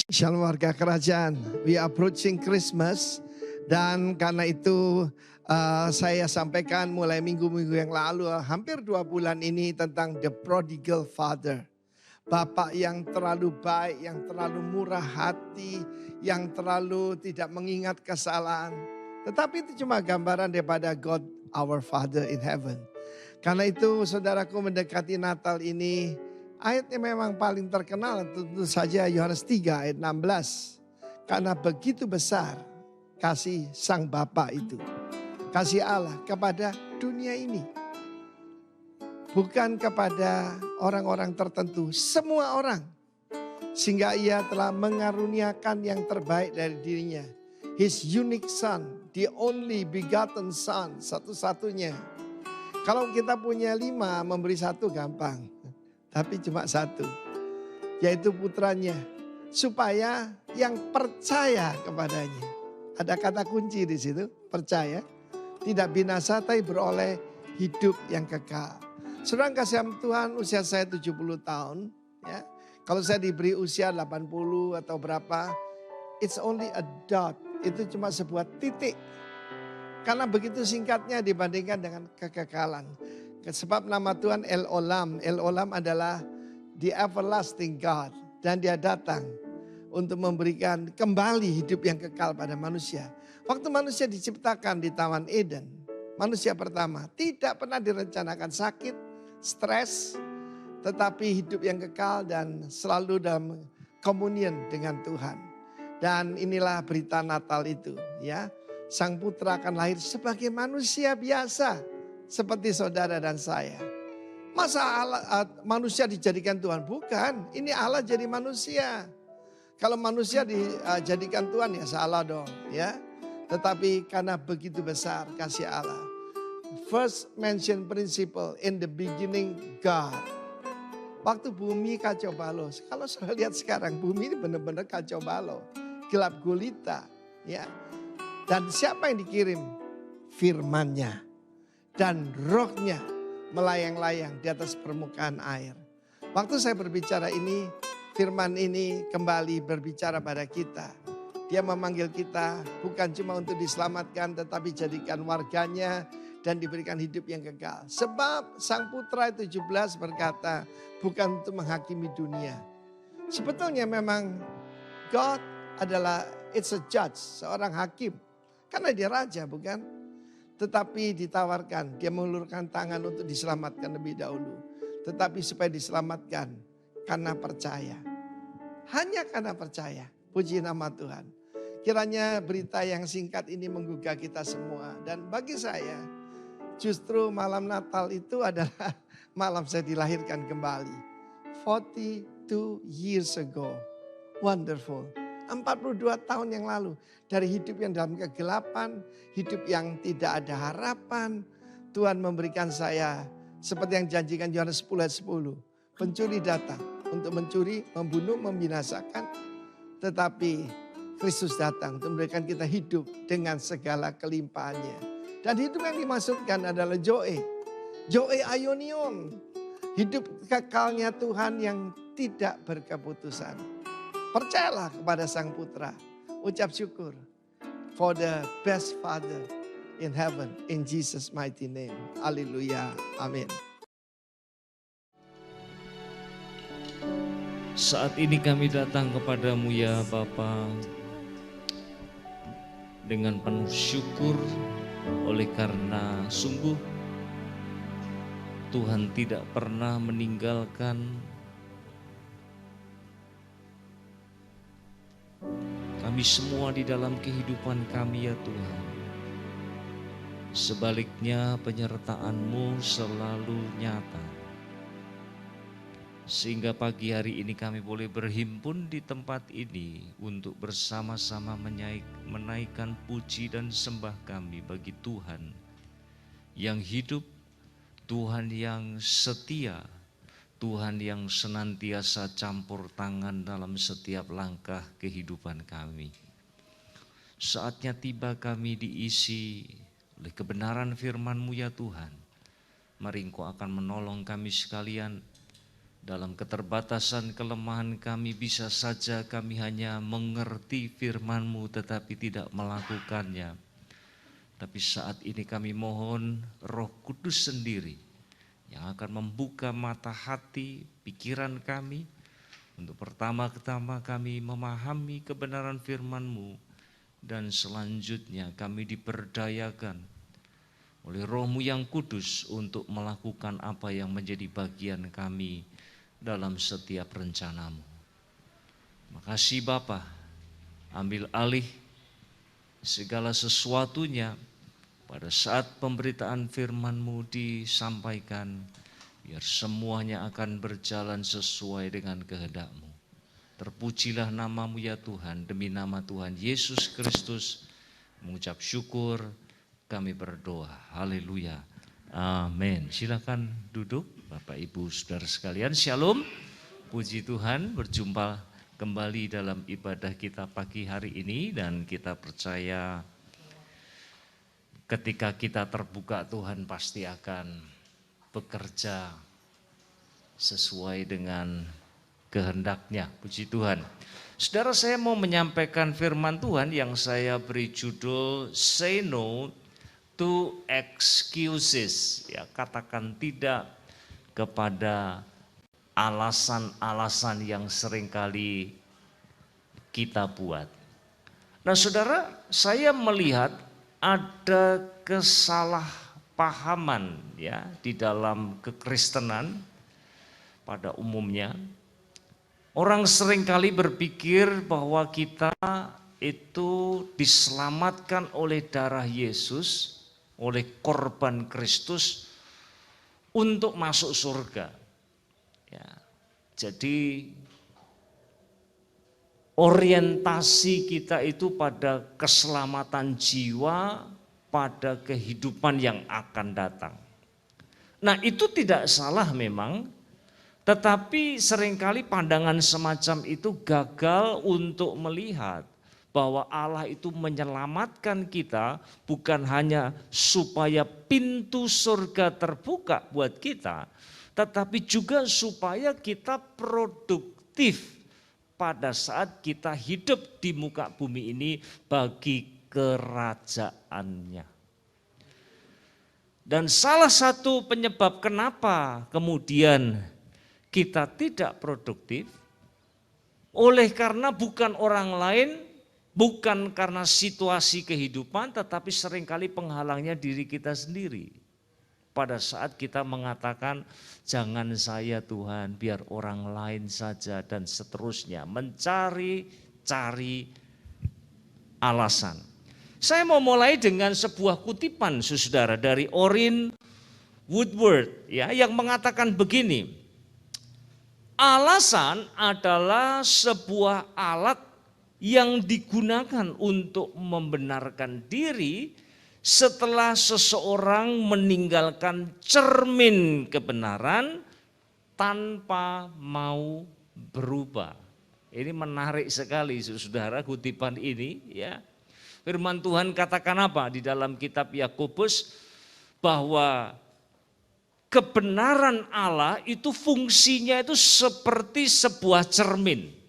Shalom warga kerajaan, we are approaching Christmas dan karena itu saya sampaikan mulai minggu-minggu yang lalu hampir 2 bulan ini tentang the prodigal father. Bapak yang terlalu baik, yang terlalu murah hati, yang terlalu tidak mengingat kesalahan. Tetapi itu cuma gambaran daripada God our Father in heaven. Karena itu saudaraku mendekati Natal ini, ayatnya memang paling terkenal tentu saja Yohanes 3 ayat 16. Karena begitu besar kasih sang Bapa itu. Kasih Allah kepada dunia ini. Bukan kepada orang-orang tertentu, semua orang. Sehingga ia telah mengaruniakan yang terbaik dari dirinya. His unique son, the only begotten son, satu-satunya. Kalau kita punya 5, memberi 1 gampang. Tapi cuma 1, yaitu putranya. Supaya yang percaya kepadanya. Ada kata kunci di situ, percaya. Tidak binasa tapi beroleh hidup yang kekal. Saudara kasih Tuhan, usia saya 70 tahun. Ya. Kalau saya diberi usia 80 atau berapa, it's only a dot. Itu cuma sebuah titik. Karena begitu singkatnya dibandingkan dengan kekekalan. Sebab nama Tuhan El Olam. El Olam adalah the everlasting God. Dan dia datang untuk memberikan kembali hidup yang kekal pada manusia. Waktu manusia diciptakan di Taman Eden, manusia pertama tidak pernah direncanakan sakit, stres, tetapi hidup yang kekal dan selalu dalam komunion dengan Tuhan. Dan inilah berita Natal itu, ya. Sang putra akan lahir sebagai manusia biasa seperti saudara dan saya. Masa manusia dijadikan Tuhan? Bukan, ini Allah jadi manusia. Kalau manusia dijadikan Tuhan ya salah dong, ya. Tetapi karena begitu besar kasih Allah. First mention principle, in the beginning God. Waktu bumi kacau balau. Kalau saya lihat sekarang bumi ini benar-benar kacau balau. Gelap gulita, ya. Dan siapa yang dikirim? Firman-Nya. Dan rohnya melayang-layang di atas permukaan air. Waktu saya berbicara ini, firman ini kembali berbicara pada kita. Dia memanggil kita bukan cuma untuk diselamatkan tetapi jadikan warganya dan diberikan hidup yang kekal. Sebab sang putra 17 berkata bukan untuk menghakimi dunia. Sebetulnya memang God adalah it's a judge, seorang hakim. Karena dia raja bukan? Tetapi ditawarkan, dia mengulurkan tangan untuk diselamatkan lebih dahulu. Tetapi supaya diselamatkan karena percaya. Hanya karena percaya. Puji nama Tuhan. Kiranya berita yang singkat ini menggugah kita semua. Dan bagi saya justru malam Natal itu adalah malam saya dilahirkan kembali. 42 years ago. Wonderful. 42 tahun yang lalu. Dari hidup yang dalam kegelapan, hidup yang tidak ada harapan. Tuhan memberikan saya seperti yang janjikan Yohanes 10 ayat 10. Pencuri datang untuk mencuri, membunuh, membinasakan. Tetapi Kristus datang untuk memberikan kita hidup dengan segala kelimpahannya. Dan hidup yang dimaksudkan adalah Zoe. Zoe Aionion. Hidup kekalnya Tuhan yang tidak berkeputusan. Percayalah kepada sang putra. Ucap syukur. For the best father in heaven. In Jesus mighty name. Haleluya. Amin. Saat ini kami datang kepadamu ya Bapa dengan penuh syukur oleh karena sungguh Tuhan tidak pernah meninggalkan kami semua di dalam kehidupan kami ya Tuhan. Sebaliknya penyertaan-Mu selalu nyata. Sehingga pagi hari ini kami boleh berhimpun di tempat ini untuk bersama-sama menaikkan puji dan sembah kami bagi Tuhan yang hidup, Tuhan yang setia, Tuhan yang senantiasa campur tangan dalam setiap langkah kehidupan kami. Saatnya tiba kami diisi oleh kebenaran firman-Mu ya Tuhan. Mari Engkau akan menolong kami sekalian Dalam keterbatasan kelemahan kami bisa saja kami hanya mengerti firman-Mu tetapi tidak melakukannya. Tapi saat ini kami mohon Roh Kudus sendiri yang akan membuka mata hati, pikiran kami, untuk pertama-tama kami memahami kebenaran firman-Mu, dan selanjutnya kami diperdayakan oleh Roh-Mu yang kudus untuk melakukan apa yang menjadi bagian kami dalam setiap rencana-Mu. Makasih Bapa, ambil alih segala sesuatunya pada saat pemberitaan firman-Mu disampaikan, biar semuanya akan berjalan sesuai dengan kehendak-Mu. Terpujilah nama-Mu ya Tuhan, demi nama Tuhan Yesus Kristus mengucap syukur kami berdoa. Haleluya. Amin. Silakan duduk Bapak Ibu Saudara sekalian. Shalom. Puji Tuhan, berjumpa kembali dalam ibadah kita pagi hari ini, dan kita percaya ketika kita terbuka Tuhan pasti akan bekerja sesuai dengan kehendak-Nya. Puji Tuhan. Saudara, saya mau menyampaikan firman Tuhan yang saya beri judul Say No to Excuses. Ya, katakan tidak kepada alasan-alasan yang seringkali kita buat. Nah saudara, saya melihat ada kesalahpahaman ya di dalam kekristenan pada umumnya. Orang seringkali berpikir bahwa kita itu diselamatkan oleh darah Yesus, oleh korban Kristus untuk masuk surga. Ya, jadi orientasi kita itu pada keselamatan jiwa, pada kehidupan yang akan datang. Nah itu tidak salah memang, tetapi seringkali pandangan semacam itu gagal untuk melihat bahwa Allah itu menyelamatkan kita bukan hanya supaya pintu surga terbuka buat kita, tetapi juga supaya kita produktif pada saat kita hidup di muka bumi ini bagi kerajaannya. Dan salah satu penyebab kenapa kemudian kita tidak produktif, oleh karena bukan orang lain, bukan karena situasi kehidupan, tetapi seringkali penghalangnya diri kita sendiri. Pada saat kita mengatakan, jangan saya Tuhan, biar orang lain saja, dan seterusnya. Mencari-cari alasan. Saya mau mulai dengan sebuah kutipan, saudara, dari Orrin Woodward ya, yang mengatakan begini. Alasan adalah sebuah alat yang digunakan untuk membenarkan diri setelah seseorang meninggalkan cermin kebenaran tanpa mau berubah. Ini menarik sekali saudara kutipan ini ya. Firman Tuhan katakan apa di dalam kitab Yakobus, bahwa kebenaran Allah itu fungsinya itu seperti sebuah cermin.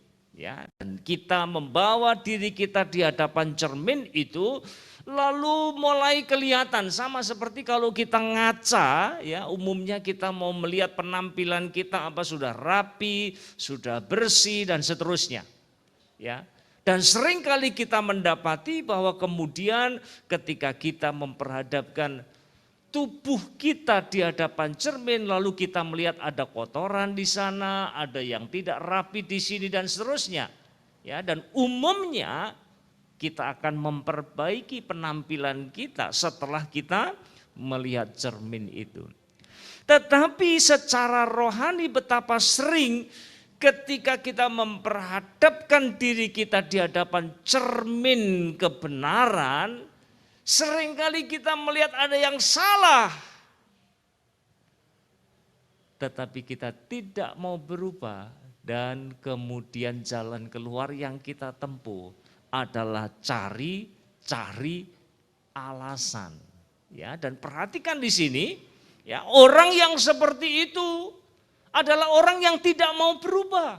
Ya, dan kita membawa diri kita di hadapan cermin itu, lalu mulai kelihatan sama seperti kalau kita ngaca, ya umumnya kita mau melihat penampilan kita apa sudah rapi, sudah bersih dan seterusnya. Ya, dan seringkali kita mendapati bahwa kemudian ketika kita memperhadapkan tubuh kita di hadapan cermin, lalu kita melihat ada kotoran di sana, ada yang tidak rapi di sini dan seterusnya. Ya, dan umumnya kita akan memperbaiki penampilan kita setelah kita melihat cermin itu. Tetapi secara rohani betapa sering ketika kita memperhadapkan diri kita di hadapan cermin kebenaran, seringkali kita melihat ada yang salah, tetapi kita tidak mau berubah, dan kemudian jalan keluar yang kita tempuh adalah cari alasan. Ya, dan perhatikan di sini, ya orang yang seperti itu adalah orang yang tidak mau berubah.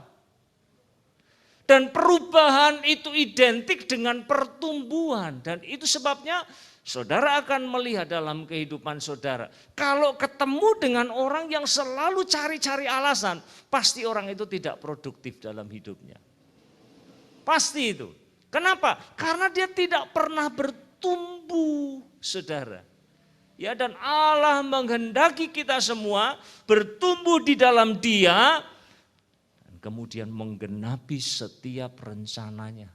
Dan perubahan itu identik dengan pertumbuhan. Dan itu sebabnya saudara akan melihat dalam kehidupan saudara. Kalau ketemu dengan orang yang selalu cari-cari alasan, pasti orang itu tidak produktif dalam hidupnya. Pasti itu. Kenapa? Karena dia tidak pernah bertumbuh, saudara. Ya, dan Allah menghendaki kita semua bertumbuh di dalam Dia, dan kemudian menggenapi setiap rencananya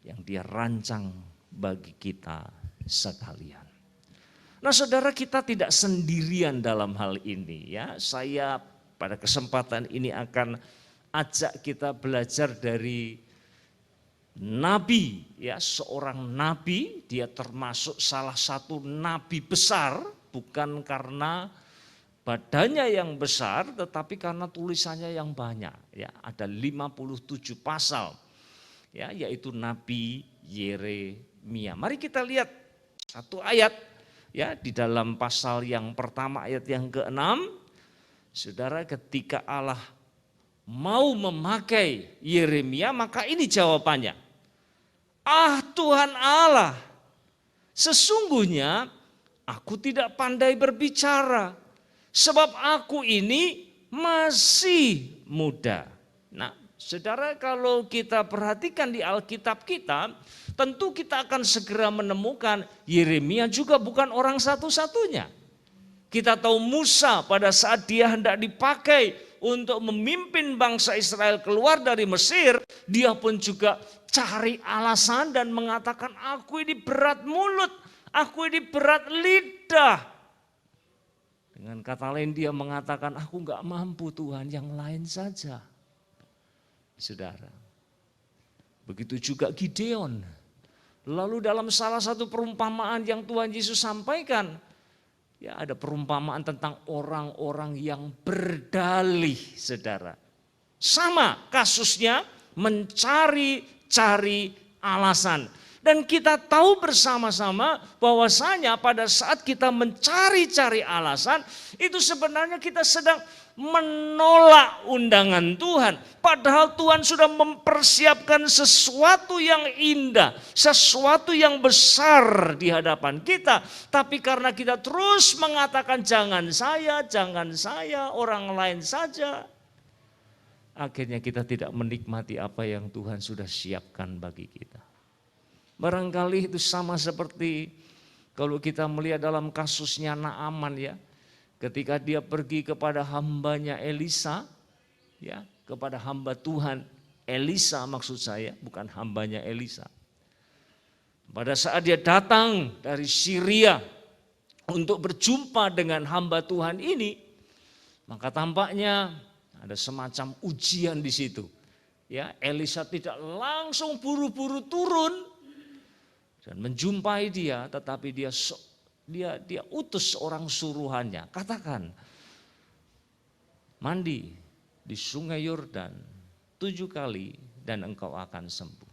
yang Dia rancang bagi kita sekalian. Nah, saudara, kita tidak sendirian dalam hal ini ya. Saya pada kesempatan ini akan ajak kita belajar dari nabi, ya, seorang nabi. Dia termasuk salah satu nabi besar, bukan karena badannya yang besar, tetapi karena tulisannya yang banyak. Ya, ada 57 pasal, ya, yaitu Nabi Yeremia. Mari kita lihat satu ayat, ya, di dalam pasal yang pertama ayat yang ke-6. Saudara, ketika Allah mau memakai Yeremia, maka ini jawabannya. Ah Tuhan Allah, sesungguhnya aku tidak pandai berbicara, sebab aku ini masih muda. Nah, saudara, kalau kita perhatikan di Alkitab kita, tentu kita akan segera menemukan Yeremia juga bukan orang satu-satunya. Kita tahu Musa pada saat dia hendak dipakai untuk memimpin bangsa Israel keluar dari Mesir, dia pun juga cari alasan dan mengatakan, aku ini berat mulut, aku ini berat lidah. Dengan kata lain dia mengatakan, aku enggak mampu Tuhan, yang lain saja. Saudara, begitu juga Gideon. Lalu dalam salah satu perumpamaan yang Tuhan Yesus sampaikan, ya, ada perumpamaan tentang orang-orang yang berdalih, saudara. Sama kasusnya, mencari-cari alasan. Dan kita tahu bersama-sama bahwasanya pada saat kita mencari-cari alasan, itu sebenarnya kita sedang menolak undangan Tuhan. Padahal Tuhan sudah mempersiapkan sesuatu yang indah, sesuatu yang besar di hadapan kita. Tapi karena kita terus mengatakan jangan saya, orang lain saja, akhirnya kita tidak menikmati apa yang Tuhan sudah siapkan bagi kita. Barangkali itu sama seperti kalau kita melihat dalam kasusnya Naaman, ya. Ketika dia pergi kepada hambanya Elisa, ya, kepada hamba Tuhan Elisa maksud saya, bukan hambanya Elisa. Pada saat dia datang dari Syria untuk berjumpa dengan hamba Tuhan ini, maka tampaknya ada semacam ujian di situ. Ya, Elisa tidak langsung buru-buru turun dan menjumpai dia, tetapi dia utus orang suruhannya, katakan, mandi di sungai Yordan 7 kali dan engkau akan sembuh.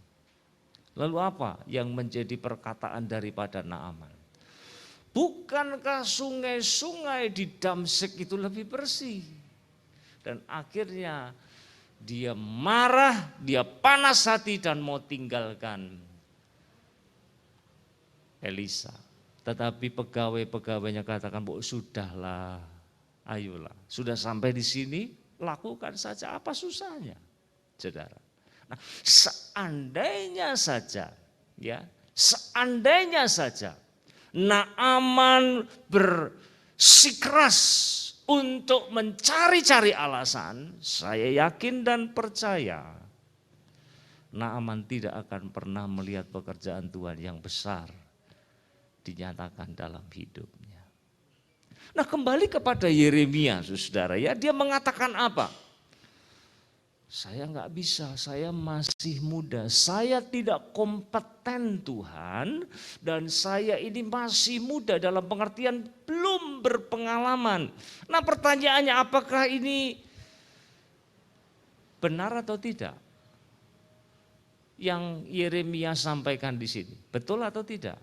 Lalu apa yang menjadi perkataan daripada Naaman? Bukankah sungai-sungai di Damsyik itu lebih bersih? Dan akhirnya dia marah, dia panas hati dan mau tinggalkan Elisa. Tetapi pegawai-pegawainya katakan, "Bu, sudahlah, ayolah, sudah sampai di sini, lakukan saja, apa susahnya?" Saudara. Nah, seandainya saja, ya, seandainya saja Naaman bersikeras untuk mencari-cari alasan, saya yakin dan percaya Naaman tidak akan pernah melihat pekerjaan Tuhan yang besar dinyatakan dalam hidupnya. Nah, kembali kepada Yeremia, saudara, ya, dia mengatakan apa? Saya nggak bisa, saya masih muda, saya tidak kompeten Tuhan, dan saya ini masih muda dalam pengertian belum berpengalaman. Nah, pertanyaannya, apakah ini benar atau tidak? Yang Yeremia sampaikan di sini, betul atau tidak?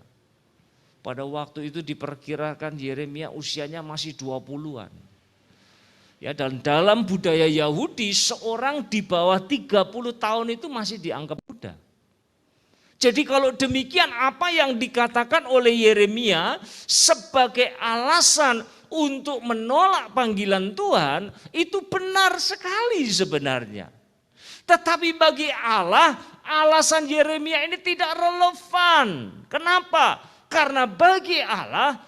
Pada waktu itu diperkirakan Yeremia usianya masih 20-an. Ya, dan dalam budaya Yahudi seorang di bawah 30 tahun itu masih dianggap muda. Jadi kalau demikian apa yang dikatakan oleh Yeremia sebagai alasan untuk menolak panggilan Tuhan itu benar sekali sebenarnya. Tetapi bagi Allah alasan Yeremia ini tidak relevan. Kenapa? Karena bagi Allah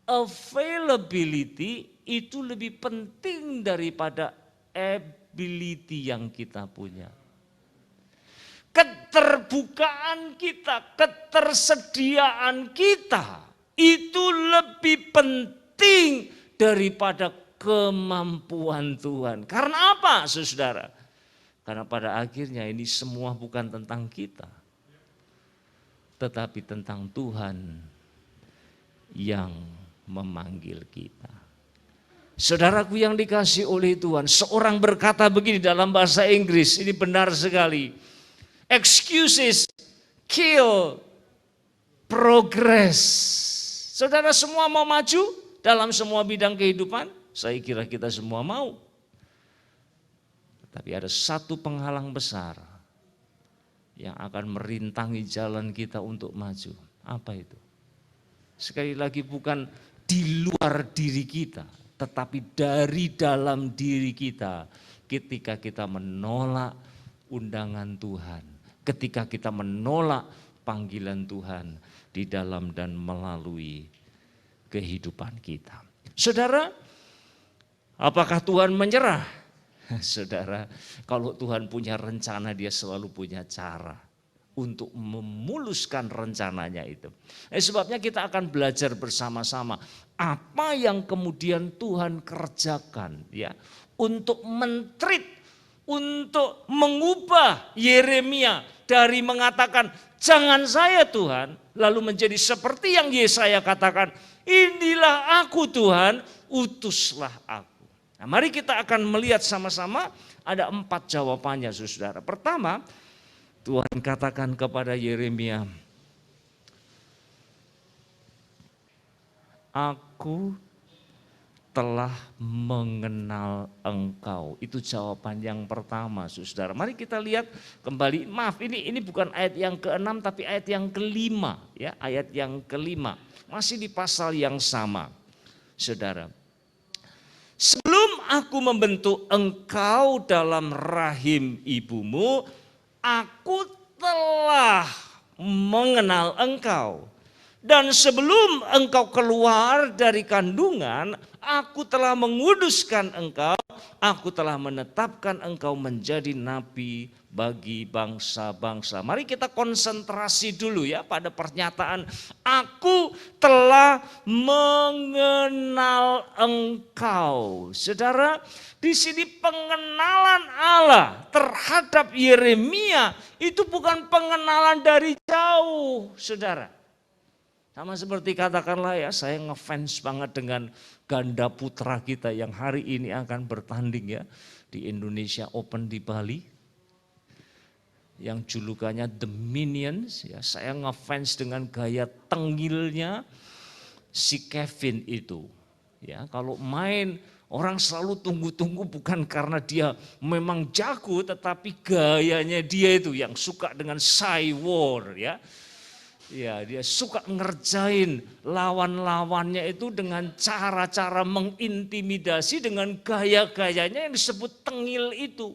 availability itu lebih penting daripada ability yang kita punya. Keterbukaan kita, ketersediaan kita itu lebih penting daripada kemampuan Tuhan. Karena apa, saudara? Karena pada akhirnya ini semua bukan tentang kita, tetapi tentang Tuhan yang memanggil kita. Saudaraku yang dikasihi oleh Tuhan, seorang berkata begini dalam bahasa Inggris, ini benar sekali. Excuses kill progress. Saudara semua mau maju dalam semua bidang kehidupan? Saya kira kita semua mau. Tapi ada satu penghalang besar yang akan merintangi jalan kita untuk maju. Apa itu? Sekali lagi bukan di luar diri kita, tetapi dari dalam diri kita ketika kita menolak undangan Tuhan, ketika kita menolak panggilan Tuhan di dalam dan melalui kehidupan kita. Saudara, apakah Tuhan menyerah? Saudara, kalau Tuhan punya rencana, dia selalu punya cara untuk memuluskan rencananya itu. Sebabnya kita akan belajar bersama-sama apa yang kemudian Tuhan kerjakan ya untuk mentreat, untuk mengubah Yeremia dari mengatakan jangan saya Tuhan, lalu menjadi seperti yang Yesaya katakan, inilah aku Tuhan, utuslah aku. Nah, mari kita akan melihat sama-sama ada 4 jawabannya saudara. Pertama, Tuhan katakan kepada Yeremia, aku telah mengenal engkau. Itu jawaban yang pertama saudara. Mari kita lihat kembali, maaf ini bukan ayat yang ke-6 tapi ayat yang ke-5 ya, ayat yang ke-5. Masih di pasal yang sama. Saudara. Sebelum aku membentuk engkau dalam rahim ibumu, aku telah mengenal engkau. Dan sebelum engkau keluar dari kandungan, aku telah menguduskan engkau, aku telah menetapkan engkau menjadi nabi bagi bangsa-bangsa. Mari kita konsentrasi dulu ya pada pernyataan aku telah mengenal engkau. Saudara, di sini pengenalan Allah terhadap Yeremia itu bukan pengenalan dari jauh, saudara. Sama seperti katakanlah ya, saya ngefans banget dengan ganda putra kita yang hari ini akan bertanding ya di Indonesia Open di Bali. Yang julukannya The Minions ya, saya ngefans dengan gaya tengilnya si Kevin itu. Ya, kalau main orang selalu tunggu-tunggu bukan karena dia memang jago, tetapi gayanya dia itu yang suka dengan cywar ya. Ya, dia suka ngerjain lawan-lawannya itu dengan cara-cara mengintimidasi dengan gaya-gayanya yang disebut tengil itu.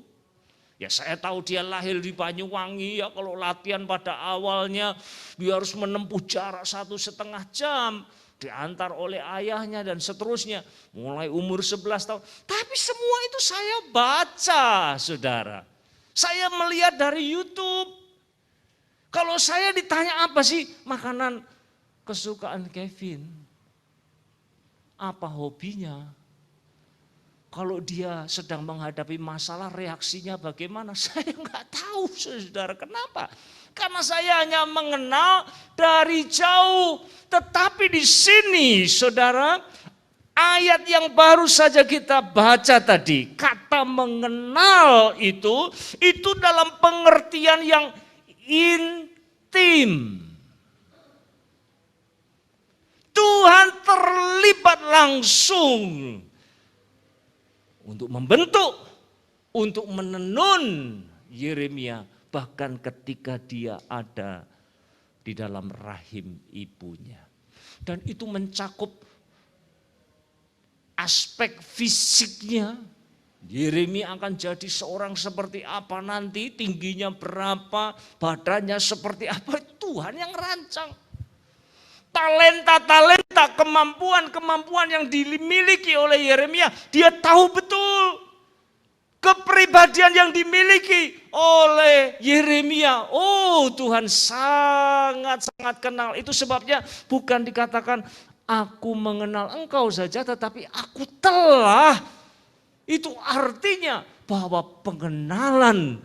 Ya saya tahu dia lahir di Banyuwangi ya, kalau latihan pada awalnya dia harus menempuh jarak 1,5 jam. Diantar oleh ayahnya dan seterusnya. Mulai umur 11 tahun. Tapi semua itu saya baca saudara. Saya melihat dari YouTube. Kalau saya ditanya apa sih makanan kesukaan Kevin? Apa hobinya? Kalau dia sedang menghadapi masalah reaksinya bagaimana? Saya nggak tahu saudara, kenapa? Karena saya hanya mengenal dari jauh. Tetapi di sini saudara, ayat yang baru saja kita baca tadi, kata mengenal itu dalam pengertian yang intim. Tuhan terlibat langsung untuk membentuk, untuk menenun Yeremia bahkan ketika dia ada di dalam rahim ibunya. Dan itu mencakup aspek fisiknya. Yeremia akan jadi seorang seperti apa nanti, tingginya berapa, badannya seperti apa, Tuhan yang rancang. Talenta-talenta, kemampuan-kemampuan yang dimiliki oleh Yeremia, dia tahu betul. Kepribadian yang dimiliki oleh Yeremia, oh Tuhan sangat-sangat kenal. Itu sebabnya bukan dikatakan aku mengenal engkau saja, tetapi aku telah. Itu artinya bahwa pengenalan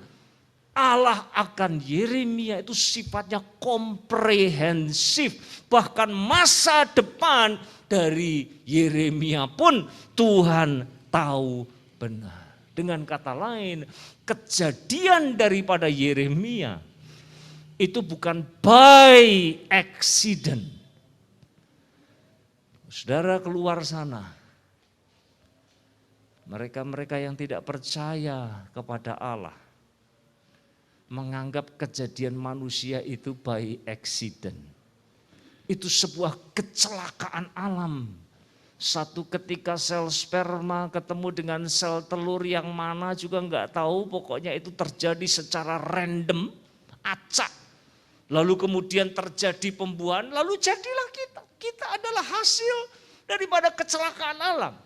Allah akan Yeremia itu sifatnya komprehensif. Bahkan masa depan dari Yeremia pun Tuhan tahu benar. Dengan kata lain, kejadian daripada Yeremia itu bukan by accident. Saudara keluar sana, mereka-mereka yang tidak percaya kepada Allah, menganggap kejadian manusia itu by accident. Itu sebuah kecelakaan alam. Satu ketika sel sperma ketemu dengan sel telur yang mana juga enggak tahu, pokoknya itu terjadi secara random, acak. Lalu kemudian terjadi pembuahan, lalu jadilah kita. Kita adalah hasil daripada kecelakaan alam.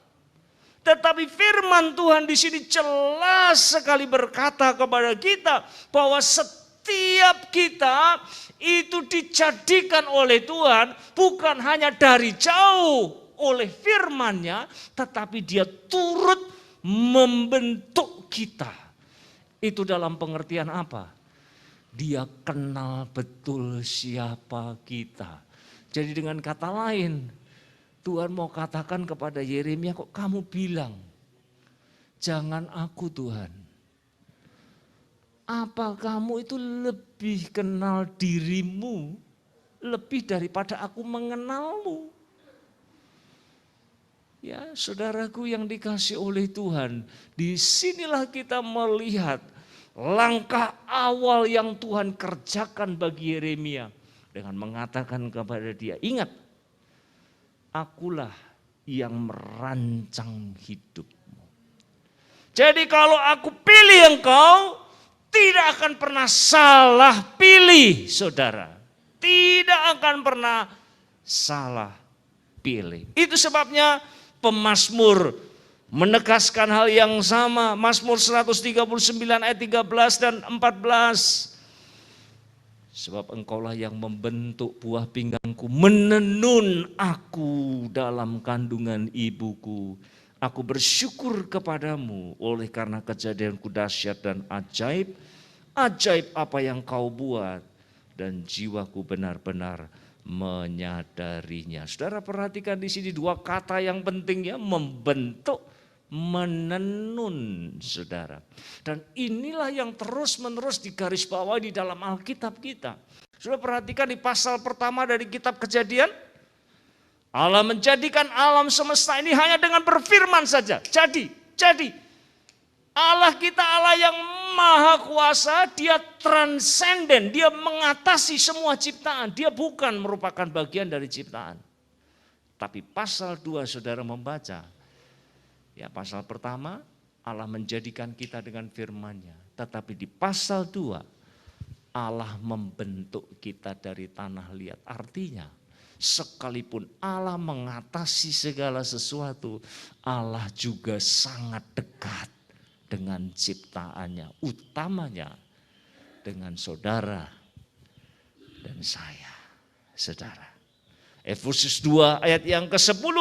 Tetapi firman Tuhan di sini jelas sekali berkata kepada kita bahwa setiap kita itu dijadikan oleh Tuhan bukan hanya dari jauh oleh firman-Nya, tetapi dia turut membentuk kita. Itu dalam pengertian apa? Dia kenal betul siapa kita. Jadi dengan kata lain, Tuhan mau katakan kepada Yeremia, kok kamu bilang, jangan aku Tuhan. Apa kamu itu lebih kenal dirimu, lebih daripada aku mengenalmu? Ya, saudaraku yang dikasih oleh Tuhan, disinilah kita melihat langkah awal yang Tuhan kerjakan bagi Yeremia dengan mengatakan kepada dia, ingat, akulah yang merancang hidupmu. Jadi kalau aku pilih engkau, tidak akan pernah salah pilih, saudara. Tidak akan pernah salah pilih. Itu sebabnya Pemazmur menegaskan hal yang sama. Mazmur 139 ayat 13 dan 14. Sebab engkaulah yang membentuk buah pinggangku, menenun aku dalam kandungan ibuku. Aku bersyukur kepadamu oleh karena kejadianku dahsyat dan ajaib. Ajaib apa yang kau buat dan jiwaku benar-benar menyadarinya. Saudara perhatikan di sini dua kata yang penting ya, membentuk, menenun, saudara. Dan inilah yang terus-menerus digarisbawahi di dalam Alkitab kita. Saudara perhatikan di pasal pertama dari kitab Kejadian, Allah menjadikan alam semesta ini hanya dengan berfirman saja. Jadi. Allah kita Allah yang maha kuasa, dia transenden, dia mengatasi semua ciptaan. Dia bukan merupakan bagian dari ciptaan. Tapi pasal 2 saudara membaca, ya pasal pertama Allah menjadikan kita dengan firman-Nya. Tetapi di pasal 2 Allah membentuk kita dari tanah liat. Artinya sekalipun Allah mengatasi segala sesuatu, Allah juga sangat dekat dengan ciptaannya, utamanya dengan saudara dan saya, saudara. Efesus 2 ayat yang ke-10,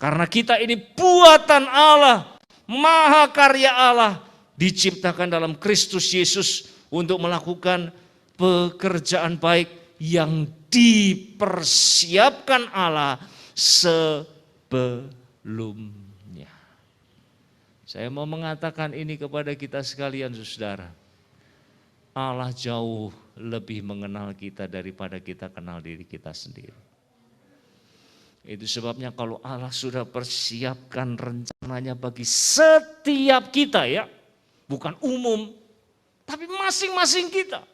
karena kita ini buatan Allah, maha karya Allah, diciptakan dalam Kristus Yesus untuk melakukan pekerjaan baik yang dipersiapkan Allah sebelumnya. Saya mau mengatakan ini kepada kita sekalian, saudara. Allah jauh lebih mengenal kita daripada kita kenal diri kita sendiri. Itu sebabnya kalau Allah sudah persiapkan rencananya bagi setiap kita ya, bukan umum, tapi masing-masing kita,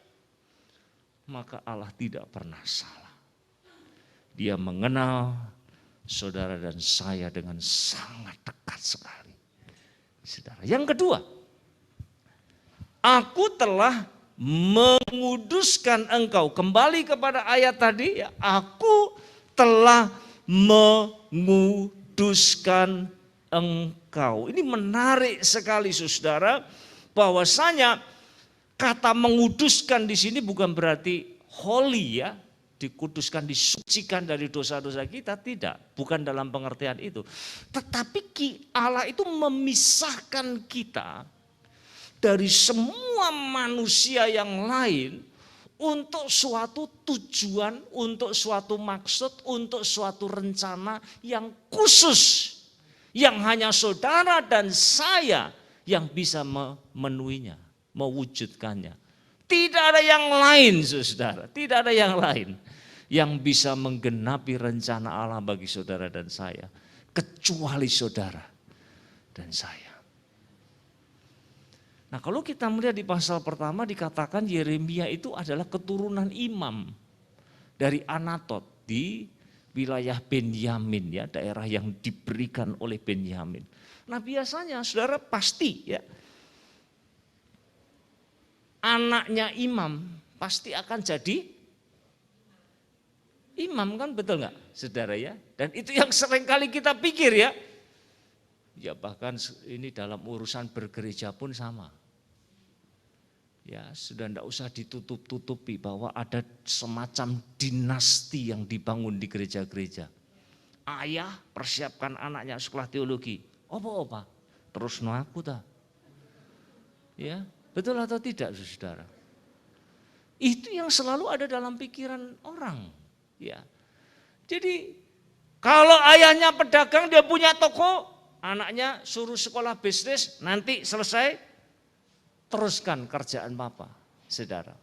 maka Allah tidak pernah salah. Dia mengenal saudara dan saya dengan sangat dekat sekali. Saudara. Yang kedua, aku telah menguduskan engkau. Kembali kepada ayat tadi ya, aku telah menguduskan engkau. Ini menarik sekali saudara, bahwasanya kata menguduskan di sini bukan berarti holy ya, dikuduskan, disucikan dari dosa-dosa kita, tidak, bukan dalam pengertian itu. Tetapi Allah itu memisahkan kita dari semua manusia yang lain untuk suatu tujuan, untuk suatu maksud, untuk suatu rencana yang khusus, yang hanya saudara dan saya yang bisa memenuhinya, mewujudkannya. Tidak ada yang lain, saudara, tidak ada yang lain yang bisa menggenapi rencana Allah bagi saudara dan saya, kecuali saudara dan saya. Nah, kalau kita melihat di pasal pertama dikatakan Yeremia itu adalah keturunan imam dari Anatot di wilayah Benyamin ya, daerah yang diberikan oleh Benyamin. Nah, biasanya saudara pasti ya, anaknya imam pasti akan jadi imam, kan betul nggak saudara ya? Dan itu yang seringkali kita pikir ya. Ya bahkan ini dalam urusan bergereja pun sama. Ya sudah tidak usah ditutup-tutupi bahwa ada semacam dinasti yang dibangun di gereja-gereja. Ayah persiapkan anaknya sekolah teologi. Apa-apa? Terus aku ta. Ya, betul atau tidak saudara? Itu yang selalu ada dalam pikiran orang. Ya. Jadi kalau ayahnya pedagang, dia punya toko, anaknya suruh sekolah bisnis, nanti selesai teruskan kerjaan papa, saudara.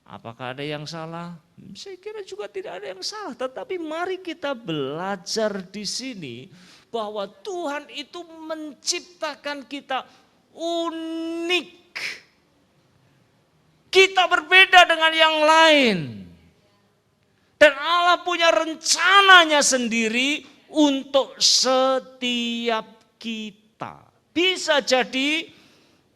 Apakah ada yang salah? Saya kira juga tidak ada yang salah. Tetapi mari kita belajar di sini bahwa Tuhan itu menciptakan kita unik. Kita berbeda dengan yang lain. Dan Allah punya rencananya sendiri untuk setiap kita. Bisa jadi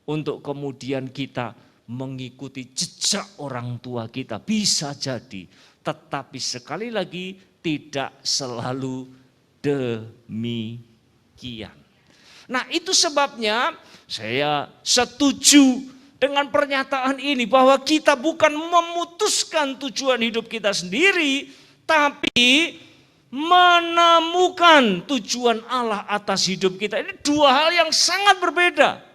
untuk kemudian kita mengikuti jejak orang tua kita, bisa jadi. Tetapi sekali lagi tidak selalu demikian. Nah, itu sebabnya saya setuju dengan pernyataan ini bahwa kita bukan memutuskan tujuan hidup kita sendiri, tapi menemukan tujuan Allah atas hidup kita. Ini dua hal yang sangat berbeda.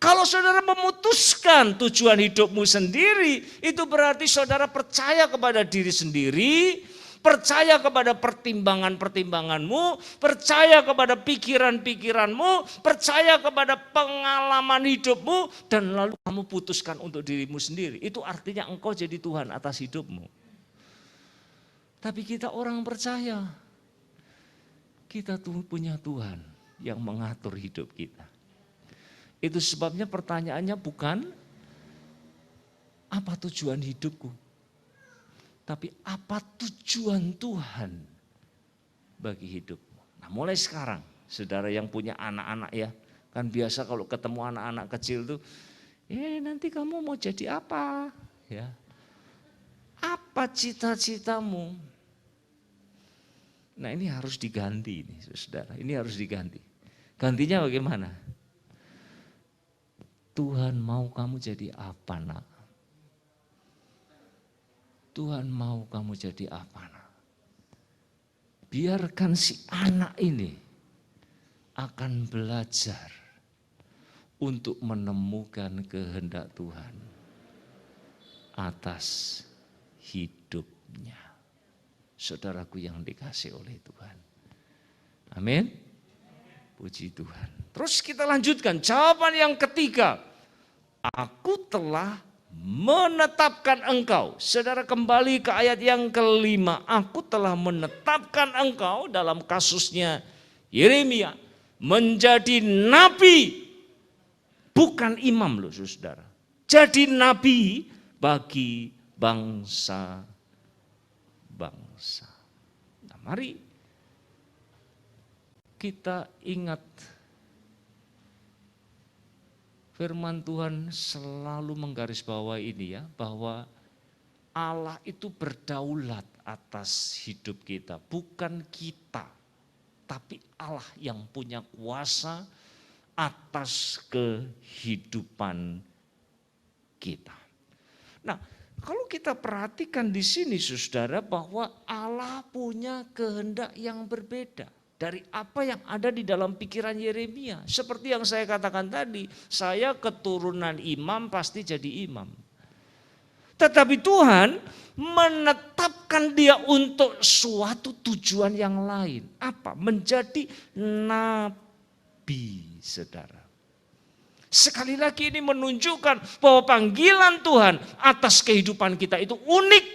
Kalau saudara memutuskan tujuan hidupmu sendiri, itu berarti saudara percaya kepada diri sendiri, percaya kepada pertimbangan-pertimbanganmu, percaya kepada pikiran-pikiranmu, percaya kepada pengalaman hidupmu, dan lalu kamu putuskan untuk dirimu sendiri. Itu artinya engkau jadi Tuhan atas hidupmu. Tapi kita orang percaya, kita tuh punya Tuhan yang mengatur hidup kita. Itu sebabnya pertanyaannya bukan apa tujuan hidupku, tapi apa tujuan Tuhan bagi hidupmu. Nah, mulai sekarang, saudara yang punya anak-anak ya, kan biasa kalau ketemu anak-anak kecil tuh, nanti kamu mau jadi apa? Ya, apa cita-citamu? Nah, ini harus diganti, nih, saudara. Ini harus diganti. Gantinya bagaimana? Tuhan mau kamu jadi apa, nak? Tuhan mau kamu jadi apa, nak? Biarkan si anak ini akan belajar untuk menemukan kehendak Tuhan atas hidupnya. Saudaraku yang dikasih oleh Tuhan. Amin. Puji Tuhan. Terus kita lanjutkan jawaban yang ketiga. Aku telah menetapkan engkau. Saudara kembali ke ayat yang kelima. Aku telah menetapkan engkau dalam kasusnya Yeremia menjadi nabi. Bukan imam loh saudara. Jadi nabi bagi bangsa-bangsa. Nah, mari kita ingat firman Tuhan selalu menggarisbawahi ini ya, bahwa Allah itu berdaulat atas hidup kita, bukan kita, tapi Allah yang punya kuasa atas kehidupan kita. Nah, kalau kita perhatikan di sini saudara, bahwa Allah punya kehendak yang berbeda dari apa yang ada di dalam pikiran Yeremia. Seperti yang saya katakan tadi, saya keturunan imam pasti jadi imam. Tetapi Tuhan menetapkan dia untuk suatu tujuan yang lain. Apa? Menjadi nabi, saudara. Sekali lagi ini menunjukkan bahwa panggilan Tuhan atas kehidupan kita itu unik.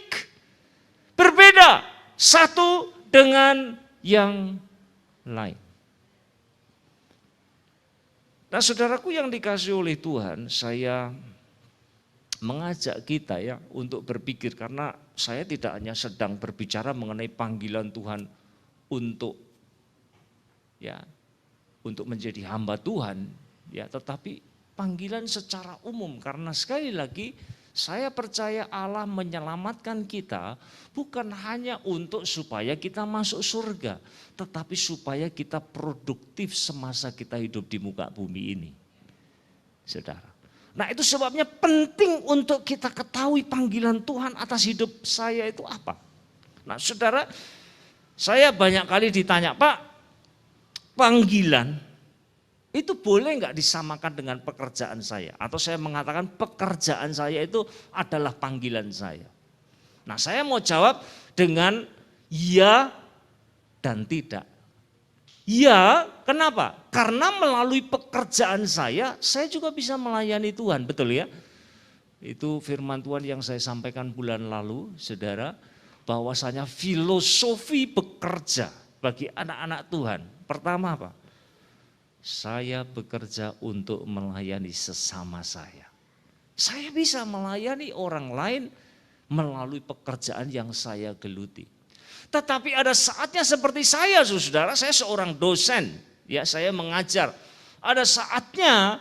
Berbeda satu dengan yang lain. Nah saudaraku yang dikasihi oleh Tuhan, saya mengajak kita ya untuk berpikir, karena saya tidak hanya sedang berbicara mengenai panggilan Tuhan untuk menjadi hamba Tuhan ya, tetapi panggilan secara umum, karena sekali lagi saya percaya Allah menyelamatkan kita bukan hanya untuk supaya kita masuk surga, tetapi supaya kita produktif semasa kita hidup di muka bumi ini. Saudara. Nah itu sebabnya penting untuk kita ketahui panggilan Tuhan atas hidup saya itu apa. Nah saudara, saya banyak kali ditanya, Pak, panggilan itu boleh nggak disamakan dengan pekerjaan saya? Atau saya mengatakan pekerjaan saya itu adalah panggilan saya. Nah saya mau jawab dengan ya dan tidak. Ya, kenapa? Karena melalui pekerjaan saya juga bisa melayani Tuhan, betul ya? Itu firman Tuhan yang saya sampaikan bulan lalu, saudara, bahwasanya filosofi bekerja bagi anak-anak Tuhan. Pertama apa? Saya bekerja untuk melayani sesama saya. Saya bisa melayani orang lain melalui pekerjaan yang saya geluti. Tetapi ada saatnya seperti saya, saudara, saya seorang dosen, ya saya mengajar. Ada saatnya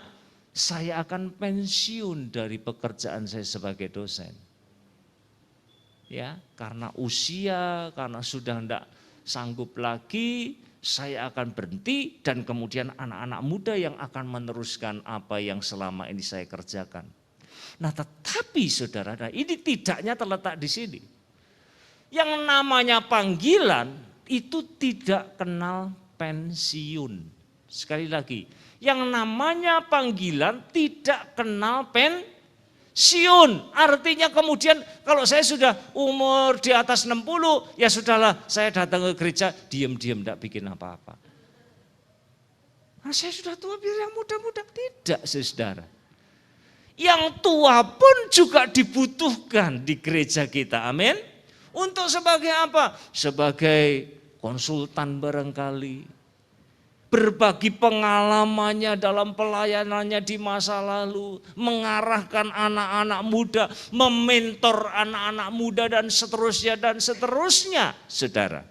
saya akan pensiun dari pekerjaan saya sebagai dosen. Ya, karena usia, karena sudah tidak sanggup lagi, saya akan berhenti dan kemudian anak-anak muda yang akan meneruskan apa yang selama ini saya kerjakan. Nah tetapi saudara, nah ini tidaknya terletak di sini. Yang namanya panggilan itu tidak kenal pensiun. Sekali lagi, yang namanya panggilan tidak kenal pensiun. Artinya kemudian kalau saya sudah umur di atas 60, ya sudahlah saya datang ke gereja diam-diam tidak bikin apa-apa. Nah, saya sudah tua biar yang muda-muda. Tidak saudara. Yang tua pun juga dibutuhkan di gereja kita, amin. Untuk sebagai apa? Sebagai konsultan barangkali. Berbagi pengalamannya dalam pelayanannya di masa lalu, mengarahkan anak-anak muda, mementor anak-anak muda dan seterusnya, saudara.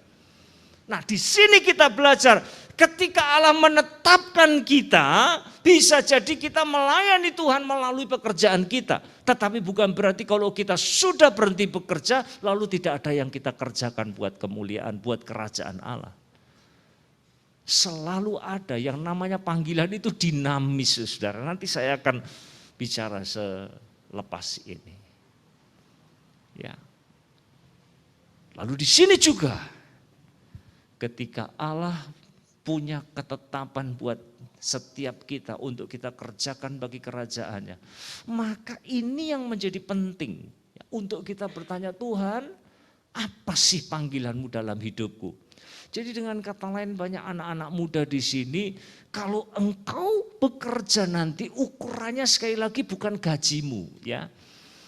Nah, di sini kita belajar ketika Allah menetapkan kita, bisa jadi kita melayani Tuhan melalui pekerjaan kita. Tetapi bukan berarti kalau kita sudah berhenti bekerja, lalu tidak ada yang kita kerjakan buat kemuliaan, buat kerajaan Allah. Selalu ada yang namanya panggilan itu dinamis, saudara. Nanti saya akan bicara selepas ini. Ya. Lalu di sini juga ketika Allah punya ketetapan buat setiap kita untuk kita kerjakan bagi kerajaannya, maka ini yang menjadi penting ya, untuk kita bertanya, Tuhan, apa sih panggilanmu dalam hidupku? Jadi dengan kata lain banyak anak-anak muda di sini, kalau engkau bekerja nanti ukurannya sekali lagi bukan gajimu ya.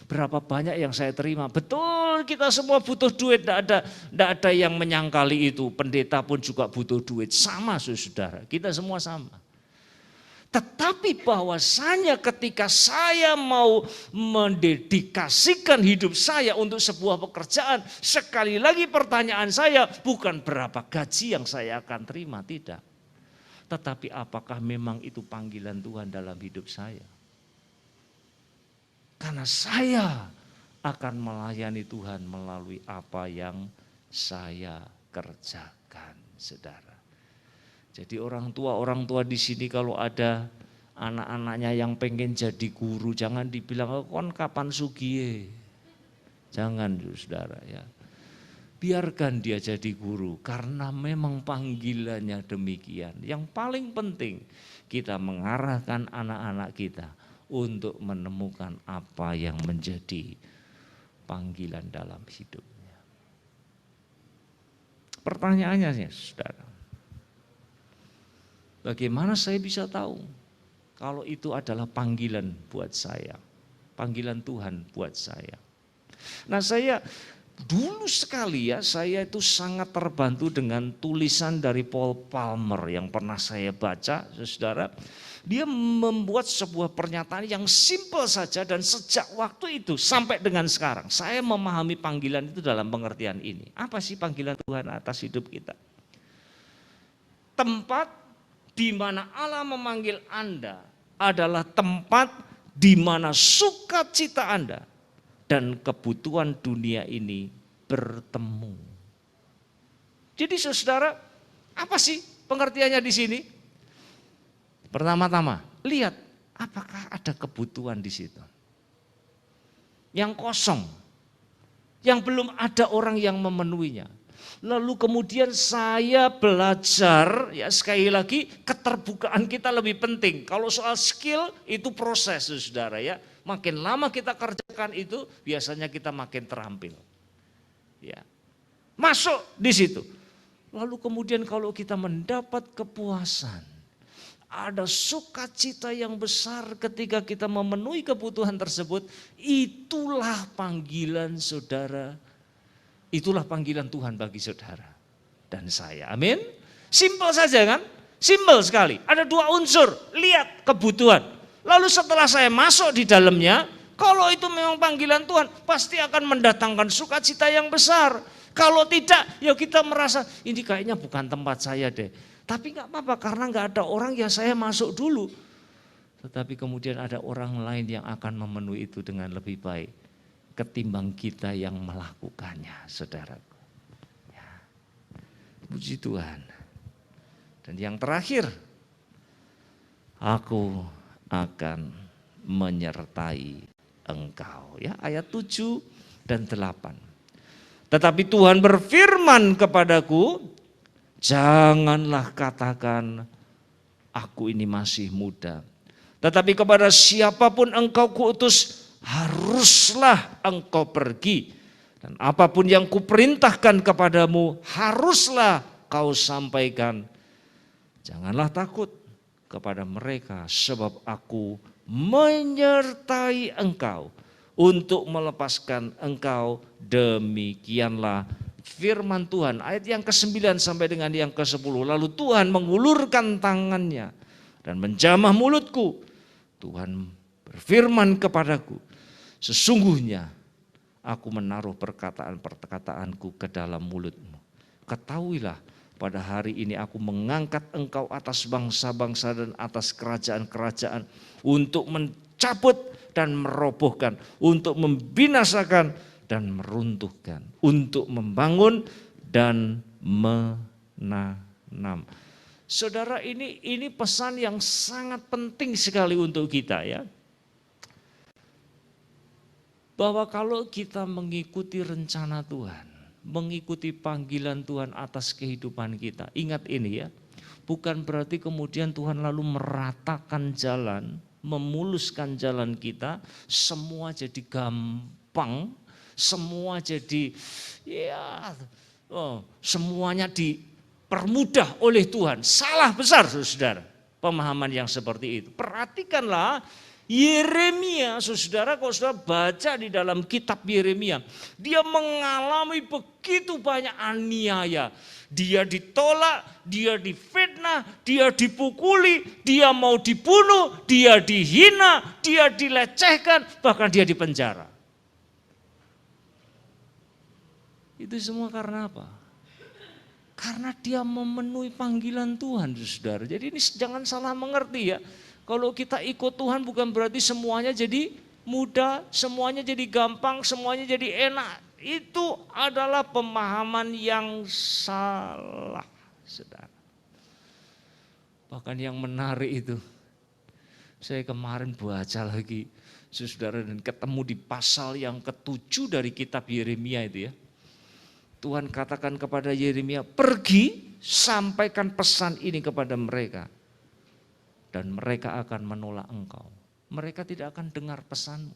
Berapa banyak yang saya terima. Betul, kita semua butuh duit, tidak ada yang menyangkali itu. Pendeta pun juga butuh duit, sama saudara, kita semua sama. Tetapi bahwasanya ketika saya mau mendedikasikan hidup saya untuk sebuah pekerjaan, sekali lagi pertanyaan saya bukan berapa gaji yang saya akan terima, tidak. Tetapi apakah memang itu panggilan Tuhan dalam hidup saya? Karena saya akan melayani Tuhan melalui apa yang saya kerjakan, saudara. Jadi orang tua di sini kalau ada anak-anaknya yang pengen jadi guru, jangan dibilang kon kapan sugiye. Jangan, saudara ya. Biarkan dia jadi guru karena memang panggilannya demikian. Yang paling penting kita mengarahkan anak-anak kita untuk menemukan apa yang menjadi panggilan dalam hidupnya. Pertanyaannya sih, saudara, bagaimana saya bisa tahu kalau itu adalah panggilan buat saya, panggilan Tuhan buat saya? Nah, saya dulu sekali ya, saya itu sangat terbantu dengan tulisan dari Paul Palmer yang pernah saya baca, saudara. Dia membuat sebuah pernyataan yang simpel saja dan sejak waktu itu sampai dengan sekarang saya memahami panggilan itu dalam pengertian ini. Apa sih panggilan Tuhan atas hidup kita? Tempat di mana Allah memanggil Anda adalah tempat di mana sukacita Anda dan kebutuhan dunia ini bertemu. Jadi saudara, apa sih pengertiannya di sini? Pertama-tama, lihat apakah ada kebutuhan di situ. Yang kosong, yang belum ada orang yang memenuhinya. Lalu kemudian saya belajar, ya sekali lagi keterbukaan kita lebih penting. Kalau soal skill itu proses, saudara ya. Makin lama kita kerjakan itu, biasanya kita makin terampil. Ya, masuk di situ. Lalu kemudian kalau kita mendapat kepuasan, ada sukacita yang besar ketika kita memenuhi kebutuhan tersebut, itulah panggilan saudara. Itulah panggilan Tuhan bagi saudara dan saya. Amin. Simpel saja kan? Simpel sekali. Ada dua unsur, lihat kebutuhan. Lalu setelah saya masuk di dalamnya, kalau itu memang panggilan Tuhan, pasti akan mendatangkan sukacita yang besar. Kalau tidak, ya kita merasa ini kayaknya bukan tempat saya deh. Tapi nggak apa-apa karena nggak ada orang, ya saya masuk dulu. Tetapi kemudian ada orang lain yang akan memenuhi itu dengan lebih baik ketimbang kita yang melakukannya, saudaraku. Ya. Puji Tuhan. Dan yang terakhir, aku akan menyertai engkau. Ya, ayat 7 dan 8. Tetapi Tuhan berfirman kepadaku, janganlah katakan aku ini masih muda. Tetapi kepada siapapun engkau kuutus, haruslah engkau pergi. Dan apapun yang kuperintahkan kepadamu, haruslah kau sampaikan. Janganlah takut kepada mereka, sebab aku menyertai engkau untuk melepaskan engkau. Demikianlah firman Tuhan. Ayat yang ke-9 sampai dengan yang ke-10. Lalu Tuhan mengulurkan tangannya dan menjamah mulutku. Tuhan berfirman kepadaku, sesungguhnya aku menaruh perkataan-perkataanku ke dalam mulutmu. Ketahuilah, pada hari ini aku mengangkat engkau atas bangsa-bangsa dan atas kerajaan-kerajaan untuk mencabut dan merobohkan, untuk membinasakan dan meruntuhkan, untuk membangun dan menanam. Saudara, ini pesan yang sangat penting sekali untuk kita ya. Bahwa kalau kita mengikuti rencana Tuhan, mengikuti panggilan Tuhan atas kehidupan kita, ingat ini ya, bukan berarti kemudian Tuhan lalu meratakan jalan, memuluskan jalan kita, semua jadi gampang, semua jadi ya semuanya dipermudah oleh Tuhan. Salah besar saudara pemahaman yang seperti itu. Perhatikanlah Yeremia, saudara, kalau saudara baca di dalam kitab Yeremia, dia mengalami begitu banyak aniaya. Dia ditolak, dia difitnah, dia dipukuli, dia mau dibunuh, dia dihina, dia dilecehkan, bahkan dia dipenjara. Itu semua karena apa? Karena dia memenuhi panggilan Tuhan, saudara. Jadi ini jangan salah mengerti ya. Kalau kita ikut Tuhan bukan berarti semuanya jadi mudah, semuanya jadi gampang, semuanya jadi enak. Itu adalah pemahaman yang salah, saudara. Bahkan yang menarik itu, saya kemarin baca lagi, saudara, dan ketemu di pasal yang ke-7 dari kitab Yeremia itu ya. Tuhan katakan kepada Yeremia, pergi sampaikan pesan ini kepada mereka. Dan mereka akan menolak engkau. Mereka tidak akan dengar pesanmu.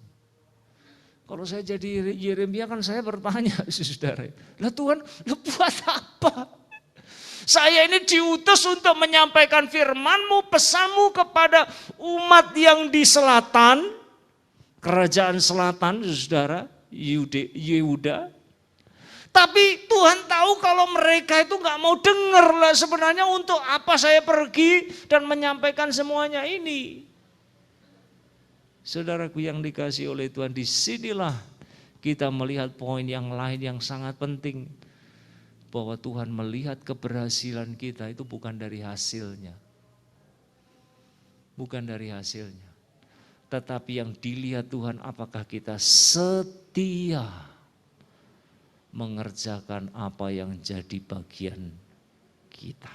Kalau saya jadi Yeremia kan saya bertanya, saudara. Lah Tuhan, buat apa? Saya ini diutus untuk menyampaikan firman-Mu, pesan-Mu kepada umat yang di selatan. Kerajaan selatan, saudara, Yehuda. Tapi Tuhan tahu kalau mereka itu gak mau dengar lah, sebenarnya untuk apa saya pergi dan menyampaikan semuanya ini. Saudaraku yang dikasihi oleh Tuhan, disinilah kita melihat poin yang lain yang sangat penting. Bahwa Tuhan melihat keberhasilan kita itu bukan dari hasilnya. Bukan dari hasilnya. Tetapi yang dilihat Tuhan apakah kita setia mengerjakan apa yang jadi bagian kita.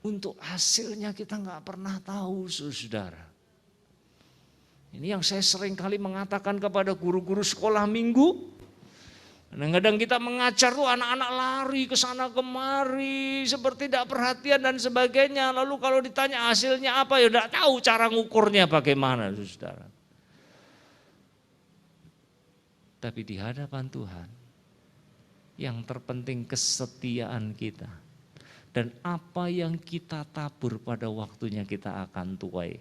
Untuk hasilnya kita nggak pernah tahu, saudara. Ini yang saya sering kali mengatakan kepada guru-guru sekolah minggu. Kadang-kadang kita mengajar tuh anak-anak lari ke sana kemari, seperti tidak perhatian dan sebagainya. Lalu kalau ditanya hasilnya apa, ya tidak tahu cara ngukurnya bagaimana, saudara. Tapi di hadapan Tuhan, yang terpenting kesetiaan kita. Dan apa yang kita tabur pada waktunya kita akan tuai.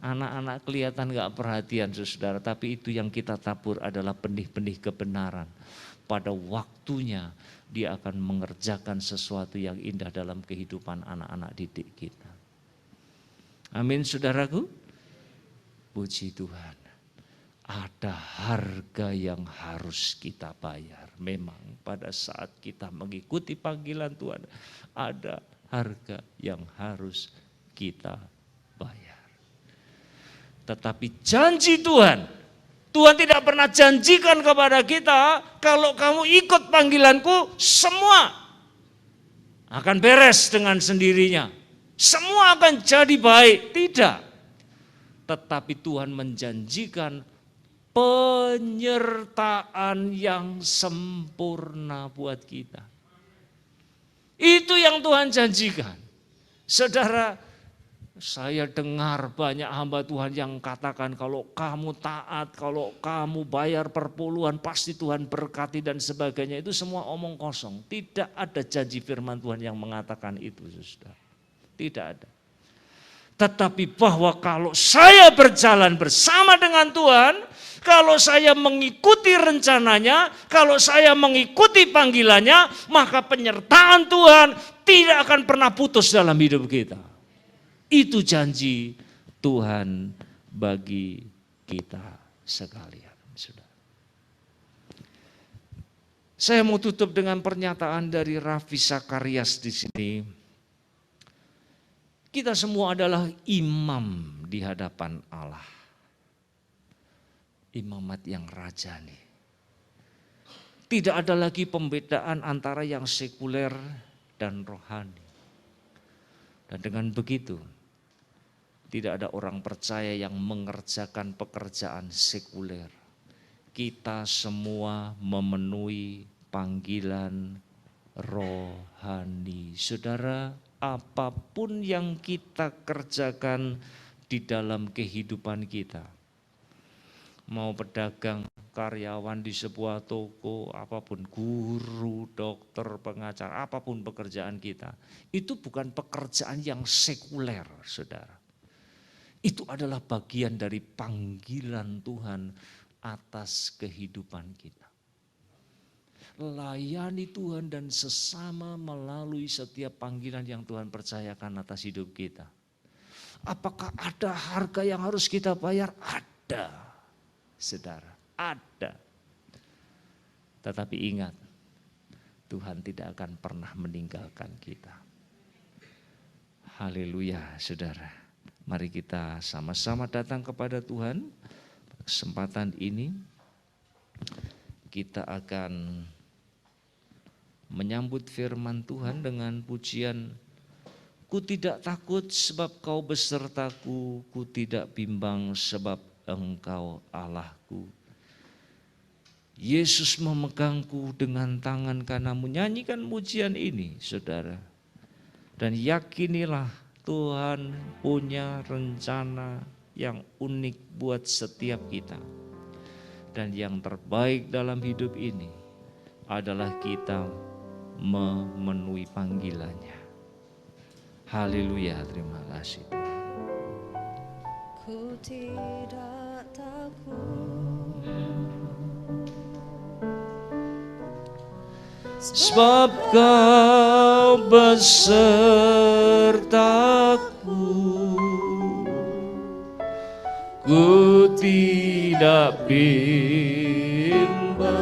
Anak-anak kelihatan gak perhatian, saudara, tapi itu yang kita tabur adalah benih-benih kebenaran. Pada waktunya dia akan mengerjakan sesuatu yang indah dalam kehidupan anak-anak didik kita. Amin, saudaraku. Puji Tuhan. Ada harga yang harus kita bayar. Memang pada saat kita mengikuti panggilan Tuhan, ada harga yang harus kita bayar. Tetapi janji Tuhan, Tuhan tidak pernah janjikan kepada kita, kalau kamu ikut panggilanku, semua akan beres dengan sendirinya. Semua akan jadi baik. Tidak. Tetapi Tuhan menjanjikan penyertaan yang sempurna buat kita. Itu yang Tuhan janjikan. Saudara, saya dengar banyak hamba Tuhan yang katakan kalau kamu taat, kalau kamu bayar perpuluhan pasti Tuhan berkati dan sebagainya. Itu semua omong kosong. Tidak ada janji firman Tuhan yang mengatakan itu, saudara. Tidak ada. Tetapi bahwa kalau saya berjalan bersama dengan Tuhan, kalau saya mengikuti rencananya, kalau saya mengikuti panggilannya, maka penyertaan Tuhan tidak akan pernah putus dalam hidup kita. Itu janji Tuhan bagi kita sekalian. Saudara. Saya mau tutup dengan pernyataan dari Raffi Sakarias di sini. Kita semua adalah imam di hadapan Allah. Imamat yang rajani. Tidak ada lagi pembedaan antara yang sekuler dan rohani. Dan dengan begitu, tidak ada orang percaya yang mengerjakan pekerjaan sekuler. Kita semua memenuhi panggilan rohani. Saudara, apapun yang kita kerjakan di dalam kehidupan kita, mau pedagang, karyawan di sebuah toko, apapun, guru, dokter, pengacara, apapun pekerjaan kita, itu bukan pekerjaan yang sekuler, saudara. Itu adalah bagian dari panggilan Tuhan atas kehidupan kita. Layani Tuhan dan sesama melalui setiap panggilan yang Tuhan percayakan atas hidup kita. Apakah ada harga yang harus kita bayar? Ada, saudara, ada. Tetapi ingat, Tuhan tidak akan pernah meninggalkan kita. Haleluya, saudara. Mari kita sama-sama datang kepada Tuhan. Kesempatan ini kita akan menyambut firman Tuhan dengan pujian, ku tidak takut sebab kau besertaku, ku tidak bimbang sebab engkau Allahku. Yesus memegangku dengan tangan kananmu. Nyanyikan pujian ini, saudara. Dan yakinilah Tuhan punya rencana yang unik buat setiap kita. Dan yang terbaik dalam hidup ini adalah kita memenuhi panggilannya. Haleluya, terima kasih. Ku tidak takut, sebab kau besertaku, ku tidak bimbang,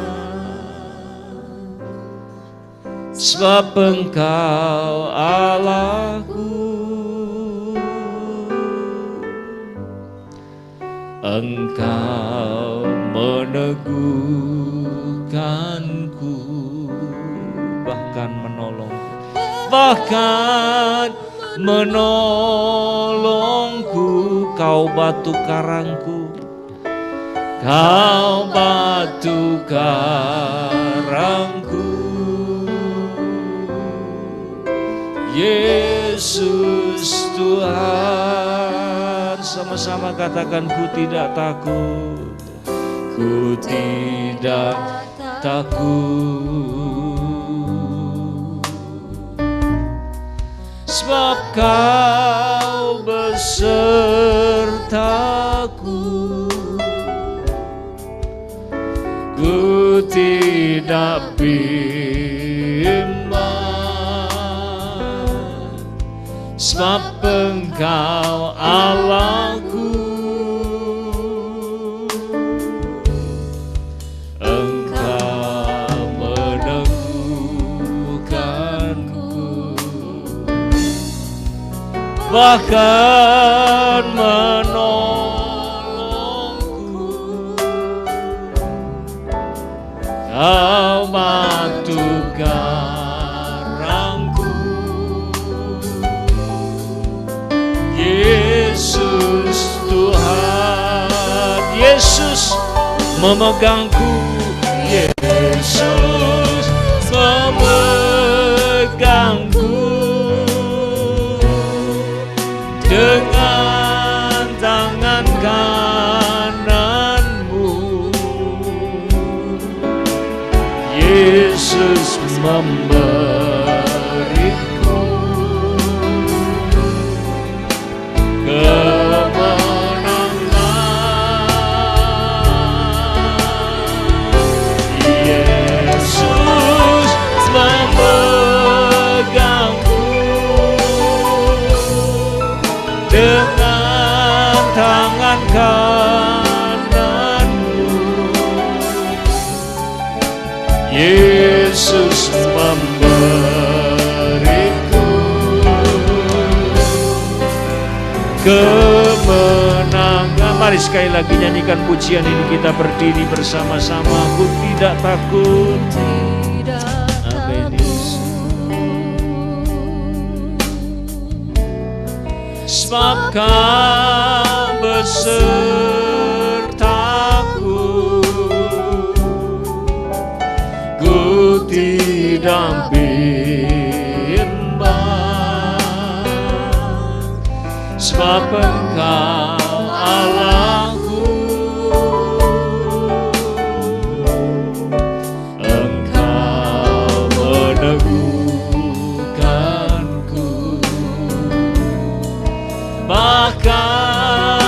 sebab engkau Allahku. Engkau meneguhkanku, bahkan menolongku, kau batu karangku, kau batu karangku. Yesus Tuhan, sama-sama katakan, ku tidak takut, ku tidak takut, sebab kau besertaku, ku tidak bimbang, sebab engkau Allahku. Engkau meneguhkanku, bahkan menolongku, kau batu karangku. Yesus Tuhan, Yesus memegangku, Yesus memegangku dengan tangan kananmu. Yesus memberiku kemenangan. Yesus memegangku dengan tangan kananmu. Yesus memberiku kemenangan. Mari sekali lagi nyanyikan pujian ini, kita berdiri bersama-sama. Aku tidak takut. tidak Amin. Sebab kau besertaku, ku tidak bimbang, sebab engkau Allahku. Engkau meneguhkanku, bahkan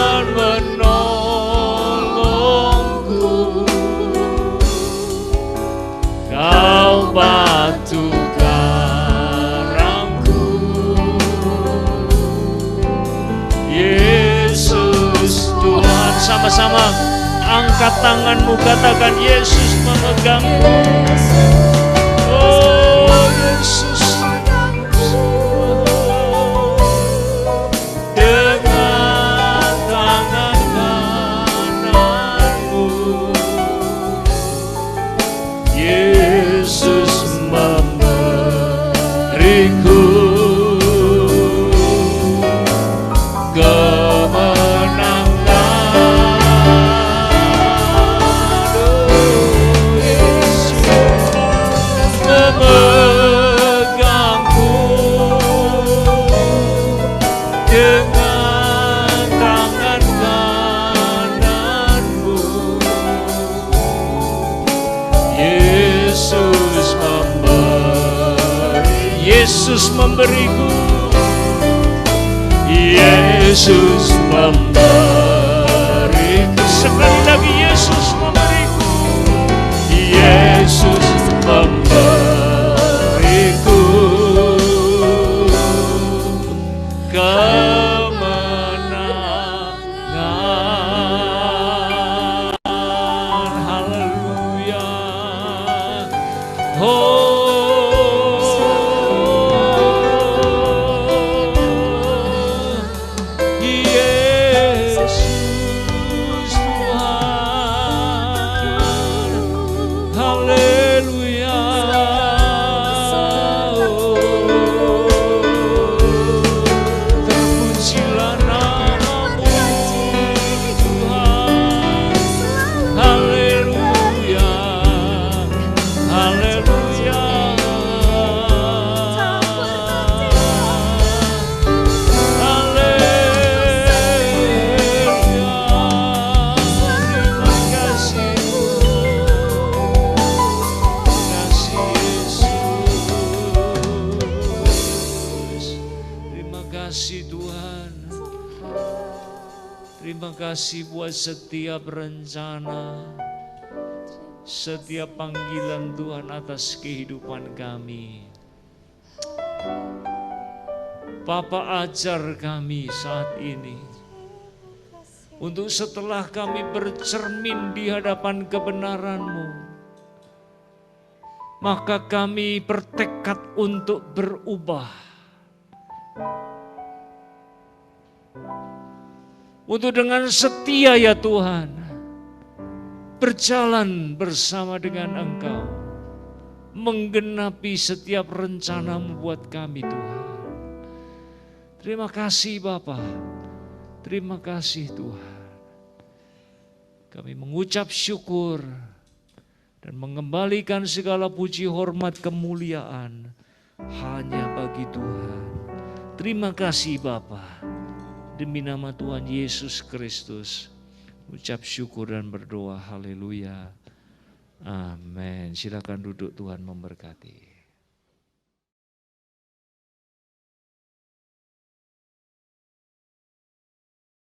bersama-sama angkat tanganmu, katakan Yesus memegangku. Oh Yesus, dengan tangan kananmu, Yesus memberiku Yesus memberiku, Yesus memberiku, sekali lagi Yesus memberiku, Yesus memberiku kemenangan. Haleluya. Terima kasih buat setiap rencana, setiap panggilan Tuhan atas kehidupan kami. Bapa, ajar kami saat ini untuk setelah kami bercermin di hadapan kebenaran-Mu, maka kami bertekad untuk berubah. Untuk dengan setia ya Tuhan, berjalan bersama dengan Engkau, menggenapi setiap rencana-Mu buat kami Tuhan. Terima kasih Bapa, terima kasih Tuhan. Kami mengucap syukur dan mengembalikan segala puji hormat kemuliaan hanya bagi Tuhan. Terima kasih Bapa. Demi nama Tuhan Yesus Kristus, ucap syukur dan berdoa. Haleluya. Amin. Silakan duduk, Tuhan memberkati.